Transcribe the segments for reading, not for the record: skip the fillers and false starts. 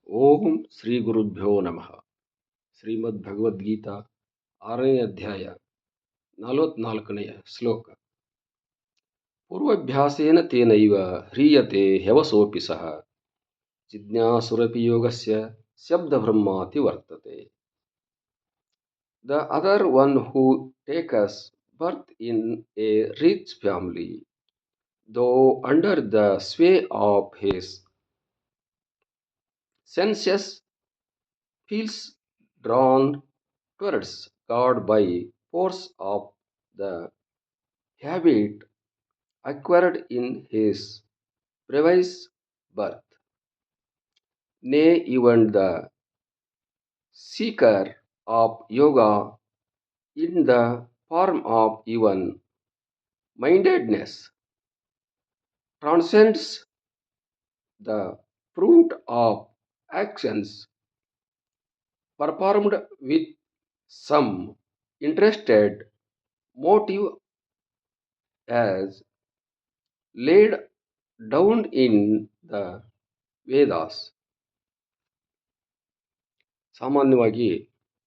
ಓಂ ಶ್ರೀ ಗುರುಭ್ಯೋ ನಮಃ. ಶ್ರೀಮದ್ ಭಗವದ್ಗೀತಾ 6ನೇ ಅಧ್ಯಾಯ 44ನೇ ಶ್ಲೋಕ. ಪೂರ್ವಾಭ್ಯಾಸೇನ ತೇನೈವ ಹ್ರೀಯತೆ ಹ್ಯವಸೋಪಿ ಸಹ ಜಿಜ್ಞಾಸುರಪಿ ಯೋಗಸ್ಯ ಶಬ್ದಬ್ರಹ್ಮಾತಿ ವರ್ತತೆ. The other one who takes birth in a rich family, though under the sway of his senses, feels drawn towards God by force of the habit acquired in his previous birth. Nay, even the seeker of yoga in the form of even mindedness transcends the fruit of actions performed with some interested motive as laid down in the Vedas. ಸಾಮಾನ್ಯವಾಗಿ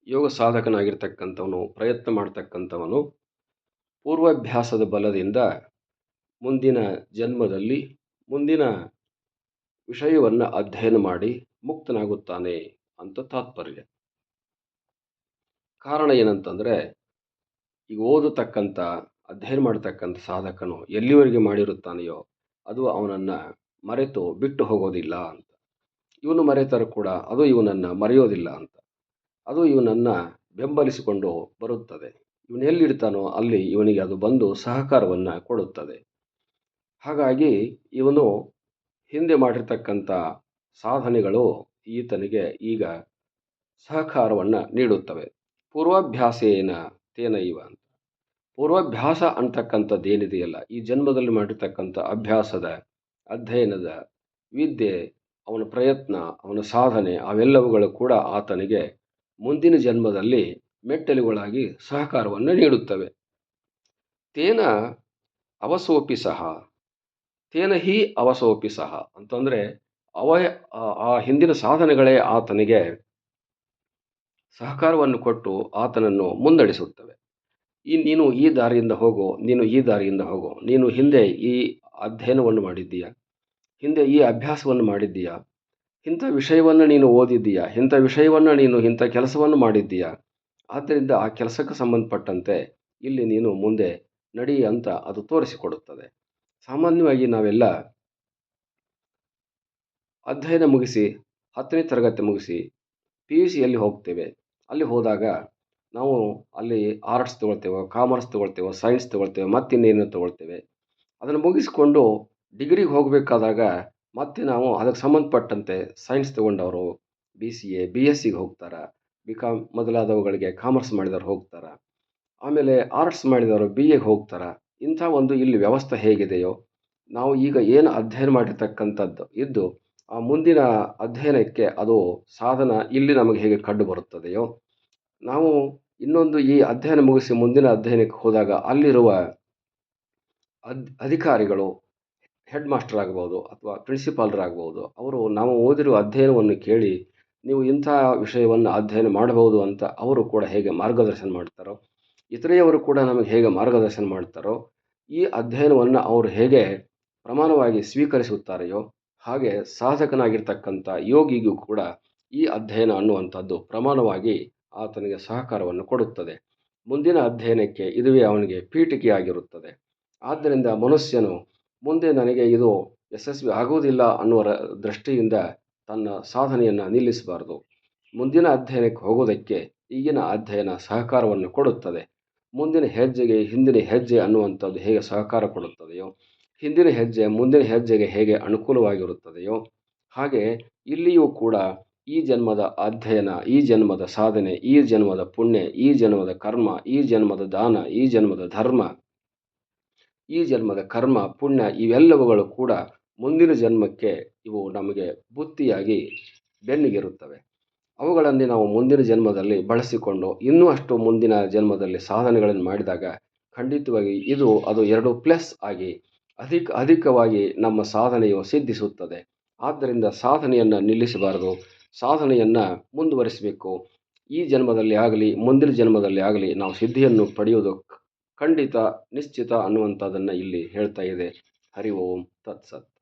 ಯೋಗ ಸಾಧಕನಾಗಿರ್ತಕ್ಕಂಥವನು, ಪ್ರಯತ್ನ ಮಾಡ್ತಕ್ಕಂಥವನು ಪೂರ್ವಾಭ್ಯಾಸದ ಬಲದಿಂದ ಮುಂದಿನ ಜನ್ಮದಲ್ಲಿ ಮುಂದಿನ ವಿಷಯವನ್ನು ಅಧ್ಯಯನ ಮಾಡಿ ಮುಕ್ತನಾಗುತ್ತಾನೆ ಅಂತ ತಾತ್ಪರ್ಯ. ಕಾರಣ ಏನಂತಂದರೆ, ಈಗ ಓದತಕ್ಕಂಥ ಅಧ್ಯಯನ ಮಾಡತಕ್ಕಂಥ ಸಾಧಕನು ಎಲ್ಲಿವರೆಗೆ ಮಾಡಿರುತ್ತಾನೆಯೋ ಅದು ಅವನನ್ನು ಮರೆತು ಬಿಟ್ಟು ಹೋಗೋದಿಲ್ಲ ಅಂತ. ಇವನು ಮರೆತರೂ ಕೂಡ ಅದು ಇವನನ್ನು ಮರೆಯೋದಿಲ್ಲ ಅಂತ. ಅದು ಇವನನ್ನು ಬೆಂಬಲಿಸಿಕೊಂಡು ಬರುತ್ತದೆ. ಇವನು ಎಲ್ಲಿಡ್ತಾನೋ ಅಲ್ಲಿ ಇವನಿಗೆ ಅದು ಬಂದು ಸಹಕಾರವನ್ನು ಕೊಡುತ್ತದೆ. ಹಾಗಾಗಿ ಇವನು ಹಿಂದೆ ಮಾಡಿರ್ತಕ್ಕಂಥ ಸಾಧನೆಗಳು ಈತನಿಗೆ ಈಗ ಸಹಕಾರವನ್ನು ನೀಡುತ್ತವೆ. ಪೂರ್ವಾಭ್ಯಾಸೇನ ತೇನೈವ ಅಂತ. ಪೂರ್ವಾಭ್ಯಾಸ ಅಂತಕ್ಕಂಥದ್ದೇನಿದೆಯಲ್ಲ, ಈ ಜನ್ಮದಲ್ಲಿ ಮಾಡಿರ್ತಕ್ಕಂಥ ಅಭ್ಯಾಸದ, ಅಧ್ಯಯನದ ವಿದ್ಯೆ, ಅವನ ಪ್ರಯತ್ನ, ಅವನ ಸಾಧನೆ, ಅವೆಲ್ಲವುಗಳು ಕೂಡ ಆತನಿಗೆ ಮುಂದಿನ ಜನ್ಮದಲ್ಲಿ ಮೆಟ್ಟಲುಗಳಾಗಿ ಸಹಕಾರವನ್ನು ನೀಡುತ್ತವೆ. ತೇನ ಅವಸೋಪಿ ಸಹ, ತೇನ ಹಿ ಅವಸೋಪಿ ಸಹ ಅಂತಂದರೆ ಆ ಹಿಂದಿನ ಸಾಧನೆಗಳೇ ಆತನಿಗೆ ಸಹಕಾರವನ್ನು ಕೊಟ್ಟು ಆತನನ್ನು ಮುನ್ನಡೆಸುತ್ತವೆ. ನೀನು ಈ ದಾರಿಯಿಂದ ಹೋಗೋ, ನೀನು ಈ ದಾರಿಯಿಂದ ಹೋಗೋ, ನೀನು ಹಿಂದೆ ಈ ಅಧ್ಯಯನವನ್ನು ಮಾಡಿದ್ದೀಯಾ, ಹಿಂದೆ ಈ ಅಭ್ಯಾಸವನ್ನು ಮಾಡಿದ್ದೀಯಾ, ಇಂಥ ವಿಷಯವನ್ನು ನೀನು ಓದಿದ್ದೀಯಾ, ಇಂಥ ವಿಷಯವನ್ನು ನೀನು ಇಂಥ ಕೆಲಸವನ್ನು ಮಾಡಿದ್ದೀಯಾ, ಆದ್ದರಿಂದ ಆ ಕೆಲಸಕ್ಕೆ ಸಂಬಂಧಪಟ್ಟಂತೆ ಇಲ್ಲಿ ನೀನು ಮುಂದೆ ನಡಿ ಅಂತ ಅದು ತೋರಿಸಿಕೊಡುತ್ತದೆ. ಸಾಮಾನ್ಯವಾಗಿ ನಾವೆಲ್ಲ ಅಧ್ಯಯನ ಮುಗಿಸಿ 10ನೇ ತರಗತಿ ಮುಗಿಸಿ PUCಯಲ್ಲಿ ಹೋಗ್ತೇವೆ. ಅಲ್ಲಿ ಹೋದಾಗ ನಾವು ಅಲ್ಲಿ ಆರ್ಟ್ಸ್ ತೊಗೊಳ್ತೇವೆ, ಕಾಮರ್ಸ್ ತೊಗೊಳ್ತೇವೆ, ಸೈನ್ಸ್ ತೊಗೊಳ್ತೇವೆ, ಮತ್ತಿನ್ನೇನು ತೊಗೊಳ್ತೇವೆ. ಅದನ್ನು ಮುಗಿಸ್ಕೊಂಡು ಡಿಗ್ರಿಗೆ ಹೋಗಬೇಕಾದಾಗ ಮತ್ತೆ ನಾವು ಅದಕ್ಕೆ ಸಂಬಂಧಪಟ್ಟಂತೆ ಸೈನ್ಸ್ ತೊಗೊಂಡವರು BCA BScಗೆ ಹೋಗ್ತಾರೆ, BCom ಮೊದಲಾದವುಗಳಿಗೆ ಕಾಮರ್ಸ್ ಮಾಡಿದವರು ಹೋಗ್ತಾರೆ, ಆಮೇಲೆ ಆರ್ಟ್ಸ್ ಮಾಡಿದವರು BAಗೆ ಹೋಗ್ತಾರೆ. ಇಂಥ ಒಂದು ಇಲ್ಲಿ ವ್ಯವಸ್ಥೆ ಹೇಗಿದೆಯೋ, ನಾವು ಈಗ ಏನು ಅಧ್ಯಯನ ಮಾಡಿರ್ತಕ್ಕಂಥದ್ದು ಇದ್ದು ಆ ಮುಂದಿನ ಅಧ್ಯಯನಕ್ಕೆ ಅದು ಸಾಧನ ಇಲ್ಲಿ ನಮಗೆ ಹೇಗೆ ಕಂಡು ಬರುತ್ತದೆಯೋ, ನಾವು ಇನ್ನೊಂದು ಈ ಅಧ್ಯಯನ ಮುಗಿಸಿ ಮುಂದಿನ ಅಧ್ಯಯನಕ್ಕೆ ಹೋದಾಗ ಅಲ್ಲಿರುವ ಅಧಿಕಾರಿಗಳು, ಹೆಡ್ ಮಾಸ್ಟರ್ ಆಗ್ಬೋದು ಅಥವಾ ಪ್ರಿನ್ಸಿಪಾಲ್ರಾಗ್ಬೋದು, ಅವರು ನಾವು ಓದಿರುವ ಅಧ್ಯಯನವನ್ನು ಕೇಳಿ ನೀವು ಇಂಥ ವಿಷಯವನ್ನು ಅಧ್ಯಯನ ಮಾಡಬಹುದು ಅಂತ ಅವರು ಕೂಡ ಹೇಗೆ ಮಾರ್ಗದರ್ಶನ ಮಾಡ್ತಾರೋ, ಇತರೆಯವರು ಕೂಡ ನಮಗೆ ಹೇಗೆ ಮಾರ್ಗದರ್ಶನ ಮಾಡ್ತಾರೋ, ಈ ಅಧ್ಯಯನವನ್ನು ಅವರು ಹೇಗೆ ಪ್ರಮಾಣವಾಗಿ ಸ್ವೀಕರಿಸುತ್ತಾರೆಯೋ ಹಾಗೆ ಸಾಧಕನಾಗಿರ್ತಕ್ಕಂಥ ಯೋಗಿಗೂ ಕೂಡ ಈ ಅಧ್ಯಯನ ಅನ್ನುವಂಥದ್ದು ಪ್ರಮಾಣವಾಗಿ ಆತನಿಗೆ ಸಹಕಾರವನ್ನು ಕೊಡುತ್ತದೆ. ಮುಂದಿನ ಅಧ್ಯಯನಕ್ಕೆ ಇದುವೇ ಅವನಿಗೆ ಪೀಠಿಕೆಯಾಗಿರುತ್ತದೆ. ಆದ್ದರಿಂದ ಮನುಷ್ಯನು ಮುಂದೆ ನನಗೆ ಇದು ಯಶಸ್ವಿ ಆಗುವುದಿಲ್ಲ ಅನ್ನುವ ದೃಷ್ಟಿಯಿಂದ ತನ್ನ ಸಾಧನೆಯನ್ನು ನಿಲ್ಲಿಸಬಾರದು. ಮುಂದಿನ ಅಧ್ಯಯನಕ್ಕೆ ಹೋಗೋದಕ್ಕೆ ಈಗಿನ ಅಧ್ಯಯನ ಸಹಕಾರವನ್ನು ಕೊಡುತ್ತದೆ. ಮುಂದಿನ ಹೆಜ್ಜೆಗೆ ಹಿಂದಿನ ಹೆಜ್ಜೆ ಅನ್ನುವಂಥದ್ದು ಹೇಗೆ ಸಹಕಾರ ಕೊಡುತ್ತದೆಯೋ, ಹಿಂದಿನ ಹೆಜ್ಜೆ ಮುಂದಿನ ಹೆಜ್ಜೆಗೆ ಹೇಗೆ ಅನುಕೂಲವಾಗಿರುತ್ತದೆಯೋ, ಹಾಗೆ ಇಲ್ಲಿಯೂ ಕೂಡ ಈ ಜನ್ಮದ ಅಧ್ಯಯನ, ಈ ಜನ್ಮದ ಸಾಧನೆ, ಈ ಜನ್ಮದ ಪುಣ್ಯ, ಈ ಜನ್ಮದ ಕರ್ಮ, ಈ ಜನ್ಮದ ದಾನ, ಈ ಜನ್ಮದ ಧರ್ಮ, ಈ ಜನ್ಮದ ಕರ್ಮ ಪುಣ್ಯ ಇವೆಲ್ಲವುಗಳು ಕೂಡ ಮುಂದಿನ ಜನ್ಮಕ್ಕೆ ಇವು ನಮಗೆ ಬುತ್ತಿಯಾಗಿ ಬೆನ್ನಿಗಿರುತ್ತವೆ. ಅವುಗಳಲ್ಲಿ ನಾವು ಮುಂದಿನ ಜನ್ಮದಲ್ಲಿ ಬಳಸಿಕೊಂಡು ಇನ್ನೂ ಅಷ್ಟು ಮುಂದಿನ ಜನ್ಮದಲ್ಲಿ ಸಾಧನೆಗಳನ್ನು ಮಾಡಿದಾಗ ಖಂಡಿತವಾಗಿ ಇದು ಅದು 2+ ಆಗಿ ಅಧಿಕವಾಗಿ ನಮ್ಮ ಸಾಧನೆಯು ಸಿದ್ಧಿಸುತ್ತದೆ. ಆದ್ದರಿಂದ ಸಾಧನೆಯನ್ನು ನಿಲ್ಲಿಸಬಾರದು, ಸಾಧನೆಯನ್ನು ಮುಂದುವರಿಸಬೇಕು. ಈ ಜನ್ಮದಲ್ಲಿ ಆಗಲಿ ಮುಂದಿನ ಜನ್ಮದಲ್ಲಿ ಆಗಲಿ ನಾವು ಸಿದ್ಧಿಯನ್ನು ಪಡೆಯುವುದು ಖಂಡಿತ ನಿಶ್ಚಿತ ಅನ್ನುವಂಥದ್ದನ್ನು ಇಲ್ಲಿ ಹೇಳ್ತಾ ಇದೆ. ಹರಿ ಓಂ ತತ್ಸತ್.